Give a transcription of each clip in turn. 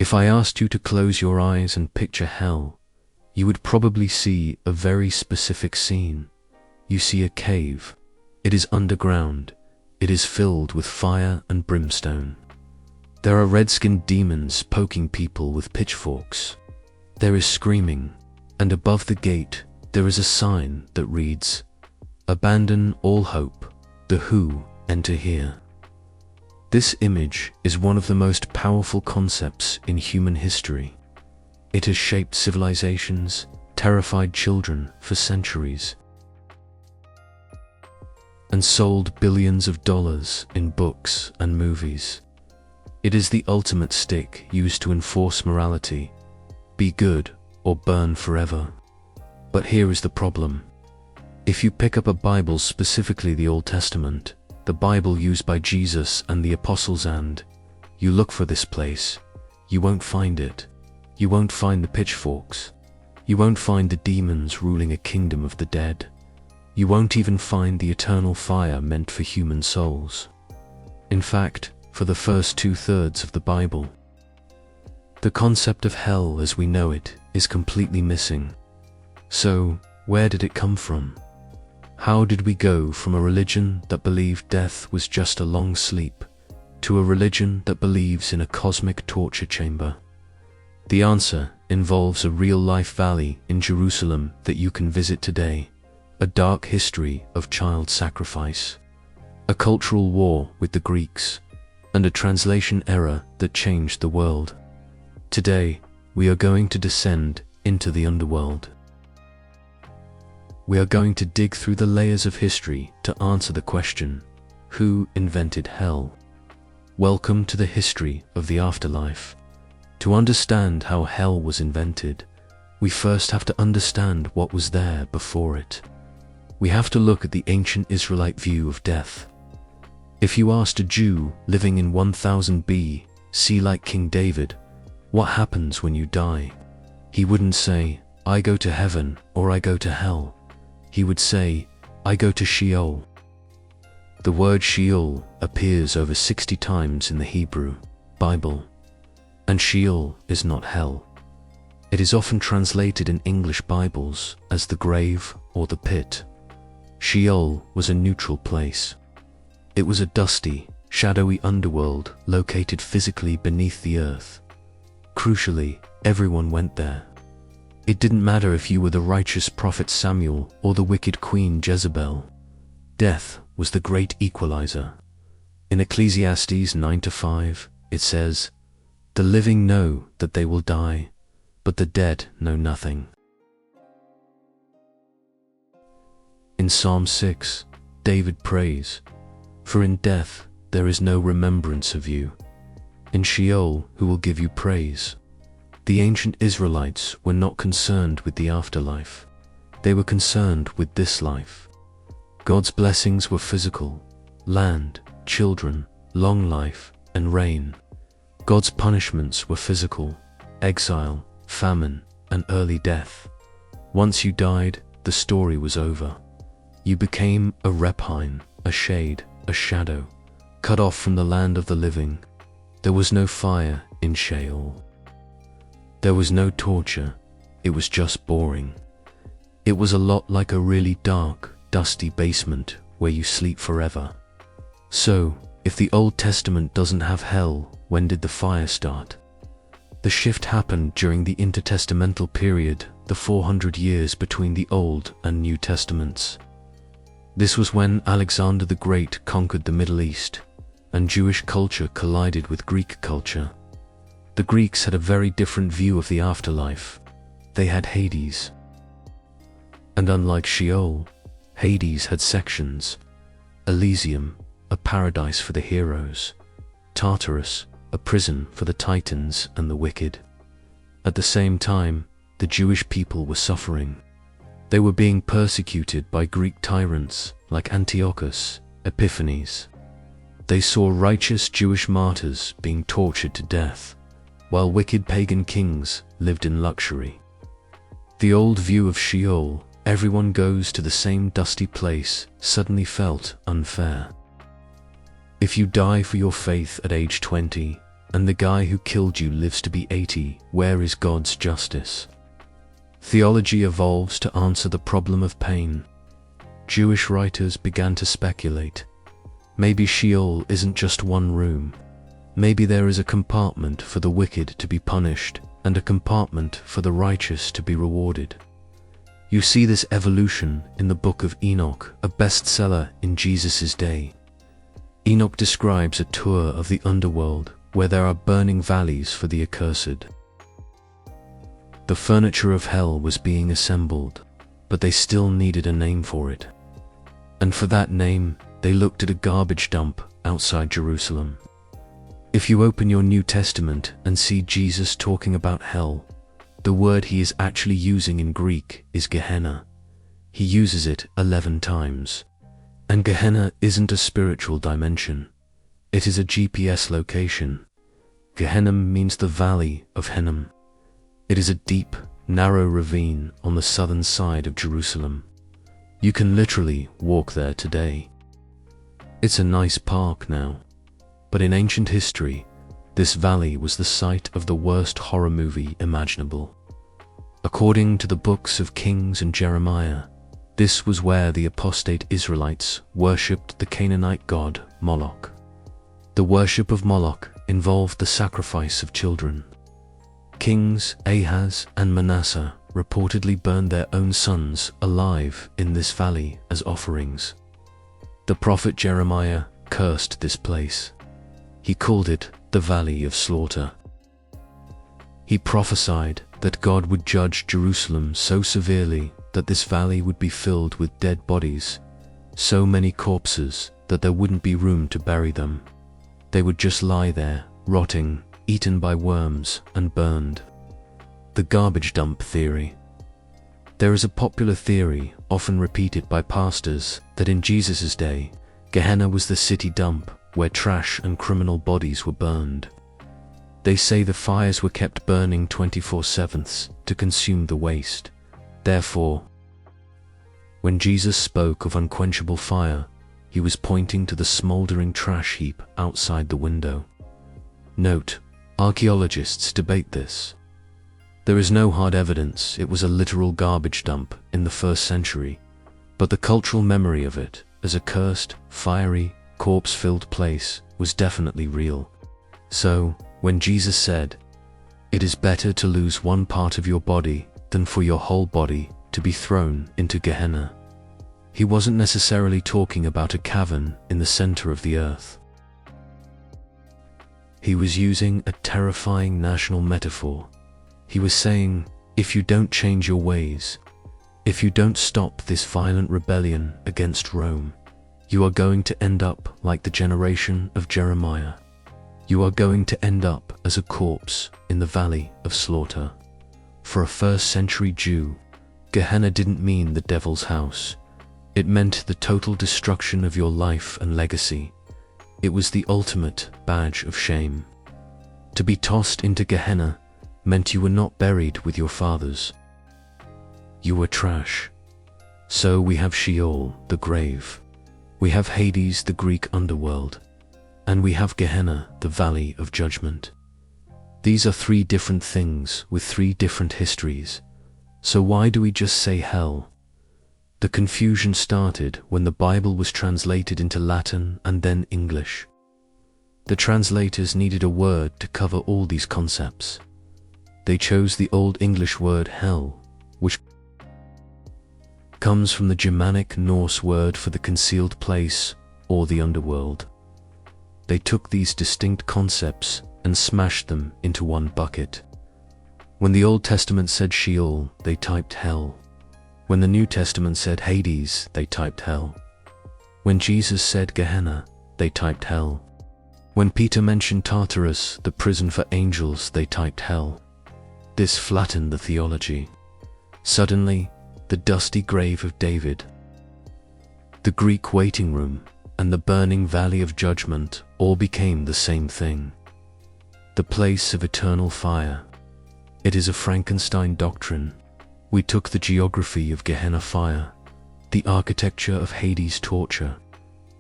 If I asked you to close your eyes and picture hell, you would probably see a very specific scene. You see a cave. It is underground. It is filled with fire and brimstone. There are red-skinned demons poking people with pitchforks. There is screaming, and above the gate there is a sign that reads, "Abandon all hope, the who enter here." This image is one of the most powerful concepts in human history. It has shaped civilizations, terrified children for centuries, and sold billions of dollars in books and movies. It is the ultimate stick used to enforce morality: be good or burn forever. But here is the problem. If you pick up a Bible, specifically the Old Testament, the Bible used by Jesus and the apostles, and you look for this place, you won't find it. You won't find the pitchforks. You won't find the demons ruling a kingdom of the dead. You won't even find the eternal fire meant for human souls. In fact, for the first 2/3 of the Bible, the concept of hell as we know it is completely missing. So, where did it come from? How did we go from a religion that believed death was just a long sleep to a religion that believes in a cosmic torture chamber? The answer involves a real-life valley in Jerusalem that you can visit today, a dark history of child sacrifice, a cultural war with the Greeks, and a translation error that changed the world. Today, we are going to descend into the underworld. We are going to dig through the layers of history to answer the question, who invented hell? Welcome to the history of the afterlife. To understand how hell was invented, we first have to understand what was there before it. We have to look at the ancient Israelite view of death. If you asked a Jew living in 1000 BC like King David, what happens when you die? He wouldn't say, "I go to heaven" or "I go to hell." He would say, "I go to Sheol." The word Sheol appears over 60 times in the Hebrew Bible, and Sheol is not hell. It is often translated in English Bibles as the grave or the pit. Sheol was a neutral place. It was a dusty, shadowy underworld located physically beneath the earth. Crucially, everyone went there. It didn't matter if you were the righteous prophet Samuel or the wicked queen Jezebel. Death was the great equalizer. In Ecclesiastes 9-5, it says, "The living know that they will die, but the dead know nothing." In Psalm 6, David prays, "For in death there is no remembrance of you. In Sheol who will give you praise?" The ancient Israelites were not concerned with the afterlife. They were concerned with this life. God's blessings were physical: land, children, long life, and rain. God's punishments were physical: exile, famine, and early death. Once you died, the story was over. You became a repine, a shade, a shadow, cut off from the land of the living. There was no fire in Sheol. There was no torture. It was just boring. It was a lot like a really dark, dusty basement where you sleep forever. So, if the Old Testament doesn't have hell, when did the fire start? The shift happened during the intertestamental period, the 400 years between the Old and New Testaments. This was when Alexander the Great conquered the Middle East, and Jewish culture collided with Greek culture. The Greeks had a very different view of the afterlife. They had Hades. And unlike Sheol, Hades had sections: Elysium, a paradise for the heroes; Tartarus, a prison for the titans and the wicked. At the same time, the Jewish people were suffering. They were being persecuted by Greek tyrants like Antiochus Epiphanes. They saw righteous Jewish martyrs being tortured to death, while wicked pagan kings lived in luxury. The old view of Sheol, everyone goes to the same dusty place, suddenly felt unfair. If you die for your faith at age 20, and the guy who killed you lives to be 80. Where is God's justice? Theology evolves to answer the problem of pain. Jewish writers began to speculate. Maybe Sheol isn't just one room. Maybe there is a compartment for the wicked to be punished and a compartment for the righteous to be rewarded. You see this evolution in the book of Enoch, a bestseller in Jesus' day. Enoch describes a tour of the underworld where there are burning valleys for the accursed. The furniture of hell was being assembled, but they still needed a name for it. And for that name, they looked at a garbage dump outside Jerusalem. If you open your New Testament and see Jesus talking about hell, the word he is actually using in Greek is Gehenna. He uses it 11 times. And Gehenna isn't a spiritual dimension. It is a GPS location. Gehenna means the valley of Hinnom. It is a deep, narrow ravine on the southern side of Jerusalem. You can literally walk there today. It's a nice park now, but in ancient history, this valley was the site of the worst horror movie imaginable. According to the books of Kings and Jeremiah, this was where the apostate Israelites worshipped the Canaanite god Moloch. The worship of Moloch involved the sacrifice of children. Kings Ahaz and Manasseh reportedly burned their own sons alive in this valley as offerings. The prophet Jeremiah cursed this place. He called it the Valley of Slaughter. He prophesied that God would judge Jerusalem so severely that this valley would be filled with dead bodies, so many corpses that there wouldn't be room to bury them. They would just lie there, rotting, eaten by worms, and burned. The garbage dump theory. There is a popular theory, often repeated by pastors, that in Jesus' day, Gehenna was the city dump where trash and criminal bodies were burned. They say the fires were kept burning 24/7 to consume the waste. Therefore, when Jesus spoke of unquenchable fire, he was pointing to the smoldering trash heap outside the window. Note, archaeologists debate this. There is no hard evidence it was a literal garbage dump in the 1st century, but the cultural memory of it as a cursed, fiery, corpse-filled place was definitely real. So, when Jesus said, "It is better to lose one part of your body than for your whole body to be thrown into Gehenna," he wasn't necessarily talking about a cavern in the center of the earth. He was using a terrifying national metaphor. He was saying, if you don't change your ways, if you don't stop this violent rebellion against Rome, you are going to end up like the generation of Jeremiah. You are going to end up as a corpse in the Valley of Slaughter. For a 1st century Jew, Gehenna didn't mean the devil's house. It meant the total destruction of your life and legacy. It was the ultimate badge of shame. To be tossed into Gehenna meant you were not buried with your fathers. You were trash. So we have Sheol, the grave. We have Hades, the Greek underworld. And we have Gehenna, the Valley of Judgment. These are 3 different things with 3 different histories. So why do we just say hell? The confusion started when the Bible was translated into Latin and then English. The translators needed a word to cover all these concepts. They chose the Old English word hell, which comes from the Germanic Norse word for the concealed place or the underworld. They took these distinct concepts and smashed them into one bucket. When the Old Testament said Sheol, they typed hell. When the New Testament said Hades, they typed hell. When Jesus said Gehenna, they typed hell. When Peter mentioned Tartarus, the prison for angels, they typed hell. This flattened the theology. Suddenly, the dusty grave of David, the Greek waiting room, and the burning valley of judgment all became the same thing. The place of eternal fire. It is a Frankenstein doctrine. We took the geography of Gehenna fire, the architecture of Hades torture,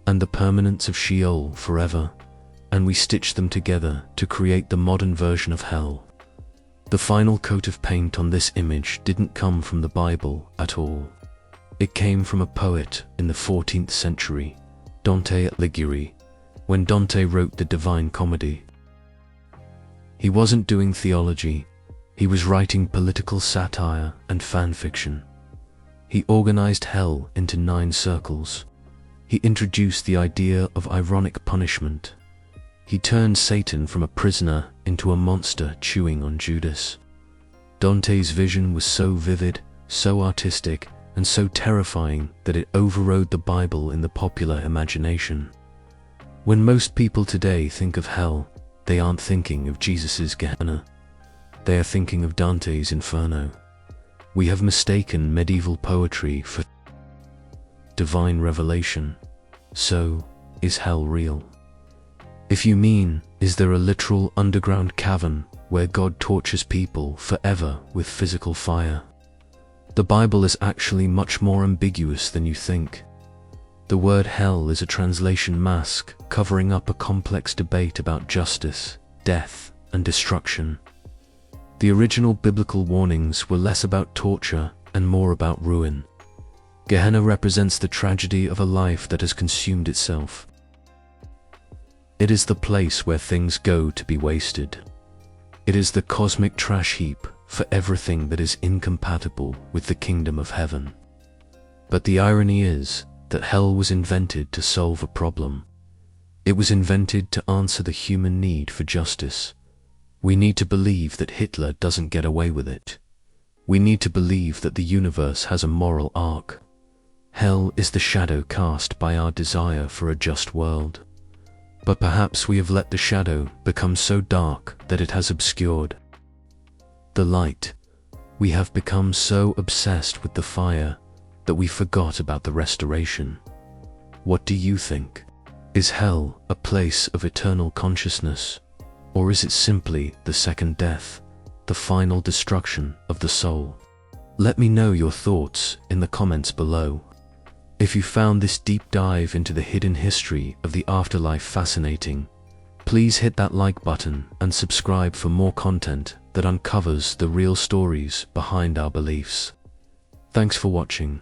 and the permanence of Sheol forever, and we stitched them together to create the modern version of hell. The final coat of paint on this image didn't come from the Bible at all. It came from a poet in the 14th century, Dante Alighieri, when Dante wrote the Divine Comedy. He wasn't doing theology, he was writing political satire and fan fiction. He organized hell into 9 circles. He introduced the idea of ironic punishment. He turned Satan from a prisoner into a monster chewing on Judas. Dante's vision was so vivid, so artistic, and so terrifying that it overrode the Bible in the popular imagination. When most people today think of hell, they aren't thinking of Jesus's Gehenna. They are thinking of Dante's Inferno. We have mistaken medieval poetry for divine revelation. So, is hell real? If you mean, is there a literal underground cavern where God tortures people forever with physical fire? The Bible is actually much more ambiguous than you think. The word hell is a translation mask covering up a complex debate about justice, death, and destruction. The original biblical warnings were less about torture and more about ruin. Gehenna represents the tragedy of a life that has consumed itself. It is the place where things go to be wasted. It is the cosmic trash heap for everything that is incompatible with the kingdom of heaven. But the irony is that hell was invented to solve a problem. It was invented to answer the human need for justice. We need to believe that Hitler doesn't get away with it. We need to believe that the universe has a moral arc. Hell is the shadow cast by our desire for a just world. But perhaps we have let the shadow become so dark that it has obscured the light. We have become so obsessed with the fire that we forgot about the restoration. What do you think? Is hell a place of eternal consciousness? Or is it simply the second death, the final destruction of the soul? Let me know your thoughts in the comments below. If you found this deep dive into the hidden history of the afterlife fascinating, please hit that like button and subscribe for more content that uncovers the real stories behind our beliefs. Thanks for watching.